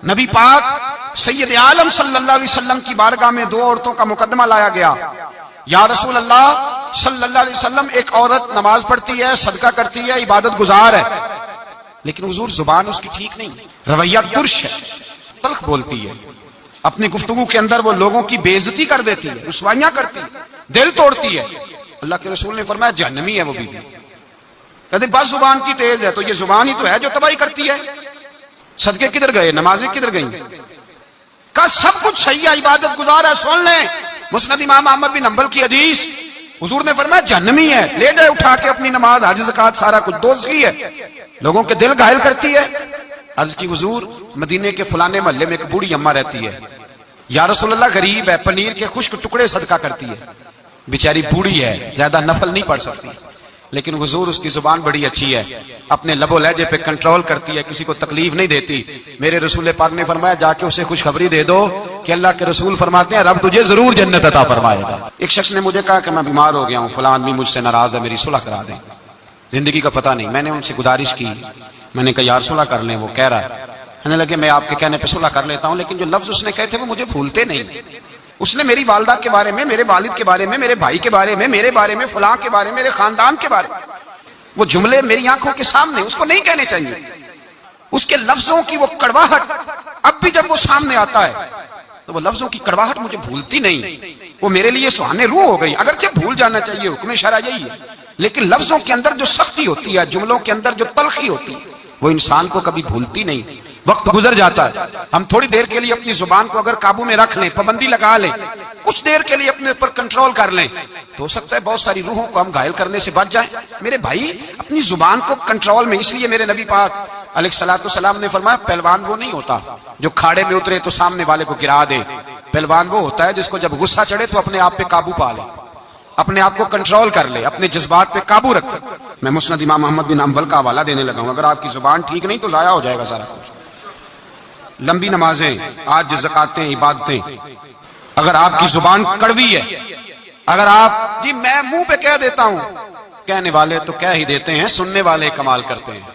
نبی پاک سید عالم صلی اللہ علیہ وسلم کی بارگاہ میں دو عورتوں کا مقدمہ لایا گیا. یا رسول اللہ صلی اللہ علیہ وسلم، ایک عورت نماز پڑھتی ہے، صدقہ کرتی ہے، عبادت گزار ہے، لیکن حضور زبان اس کی ٹھیک نہیں، رویہ ترش ہے، تلخ بولتی ہے، اپنی گفتگو کے اندر وہ لوگوں کی بے عزتی کر دیتی ہے، رسوائیاں کرتی ہے، دل توڑتی ہے. اللہ کے رسول نے فرمایا جہنمی ہے وہ بیوی. کہتے بس زبان کی تیز ہے، تو یہ زبان ہی تو ہے جو تباہی کرتی ہے. صدقے کدھر گئے، نمازیں کدھر گئیں؟ کا سب کچھ صحیح ہے، عبادت گزار ہے. سن لیں مسند امام احمد بن حنبل کی حدیث، حضور نے فرمایا جہنمی ہے. لے جائے اٹھا کے اپنی نماز، حج زکات سارا کچھ دوزخی ہے، لوگوں کے دل گھائل کرتی ہے. عرض کی حضور مدینے کے فلانے محلے میں ایک بوڑھی اماں رہتی ہے، یا رسول اللہ غریب ہے، پنیر کے خشک ٹکڑے صدقہ کرتی ہے، بیچاری بوڑھی ہے، زیادہ نفل نہیں پڑھ سکتی، لیکن حضور اس کی زبان بڑی اچھی ہے، اپنے لب و لہجے پہ کنٹرول کرتی ہے، کسی کو تکلیف نہیں دیتی. میرے رسول پاک نے فرمایا جا کے اسے خوشخبری دے دو کہ اللہ کے رسول فرماتے ہیں رب تجھے ضرور جنت عطا فرمائے گا. ایک شخص نے مجھے کہا کہ میں بیمار ہو گیا ہوں، فلاں آدمی مجھ سے ناراض ہے، میری صلح کرا دیں، زندگی کا پتہ نہیں. میں نے ان سے گزارش کی، میں نے کہا یار صلح کر لیں. وہ کہہ رہا ہے، کہنے لگے میں آپ کے کہنے پہ صلح کر لیتا ہوں، لیکن جو لفظ اس نے کہے تھے وہ مجھے بھولتے نہیں. اس نے میری والدہ کے بارے میں، میرے والد کے بارے میں، میرے بھائی کے بارے میں، میرے بارے میں، فلاں کے بارے میں، میرے خاندان کے بارے میں، وہ جملے میری آنکھوں کے سامنے، اس کو نہیں کہنے چاہیے. اس کے لفظوں کی وہ کڑواہٹ اب بھی جب وہ سامنے آتا ہے تو وہ لفظوں کی کڑواہٹ مجھے بھولتی نہیں، وہ میرے لیے سہانے روح ہو گئی. اگرچہ بھول جانا چاہیے، حکم شرع یہی ہے، لیکن لفظوں کے اندر جو سختی ہوتی ہے، جملوں کے اندر جو تلخی ہوتی ہے، وہ انسان کو کبھی بھولتی نہیں. وقت گزر جاتا ہے، ہم تھوڑی دیر کے لیے اپنی زبان کو اگر قابو میں رکھ لیں، پابندی لگا لیں، کچھ دیر کے لیے اپنے اوپر کنٹرول کر لیں، تو ہو سکتا ہے بہت ساری روحوں کو ہم گھائل کرنے سے بچ جائیں. میرے بھائی اپنی زبان کو کنٹرول میں، اس لیے میرے نبی پاک علیہ الصلوۃ والسلام نے فرمایا پہلوان وہ نہیں ہوتا جو کھاڑے میں اترے تو سامنے والے کو گرا دے. پہلوان وہ ہوتا ہے جس کو جب غصہ چڑھے تو اپنے آپ پہ قابو پا لے، اپنے آپ کو کنٹرول کر لے، اپنے جذبات پہ قابو رکھے. میں مسند امام احمد بن حنبل کا حوالہ دینے لگا ہوں. اگر آپ کی زبان ٹھیک نہیں تو ضائع ہو جائے گا سارا کچھ. لمبی نمازیں، آج زکاتیں، عبادتیں، اگر آپ کی زبان کڑوی ہے، اگر آپ جی میں منہ پہ کہہ دیتا ہوں، کہنے والے تو کہہ ہی دیتے ہیں، سننے والے کمال کرتے ہیں.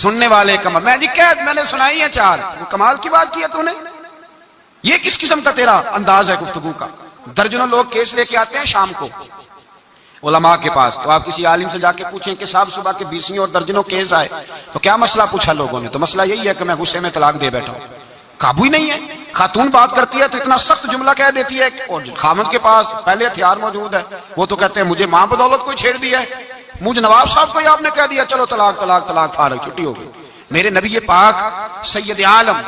سننے والے کمال، میں نے سنائی ہے چار، وہ کمال کی بات کی ہے تو نے. یہ کس قسم کا تیرا انداز ہے گفتگو کا؟ درجنوں لوگ کیس لے کے آتے ہیں شام کو علماء کے پاس، تو آپ کسی عالم سے جا کے پوچھیں کہ صاحب صبح کے 20 اور درجنوں کیس آئے تو کیا مسئلہ پوچھا لوگوں نے؟ تو مسئلہ یہی ہے کہ میں غصے میں طلاق دے بیٹھا ہوں. قابو ہی نہیں ہے. خاتون بات کرتی ہے تو اتنا سخت جملہ کہہ دیتی ہے، اور خامد کے پاس پہلے ہتھیار موجود ہے، وہ تو کہتے ہیں مجھے ماں بدولت کوئی چھیڑ دیا ہے، مجھے نواب صاحب کو ہی آپ نے کہہ دیا چلو طلاق طلاق طلاق، فارغ، چھٹی ہو گئی. میرے نبی پاک سید عالم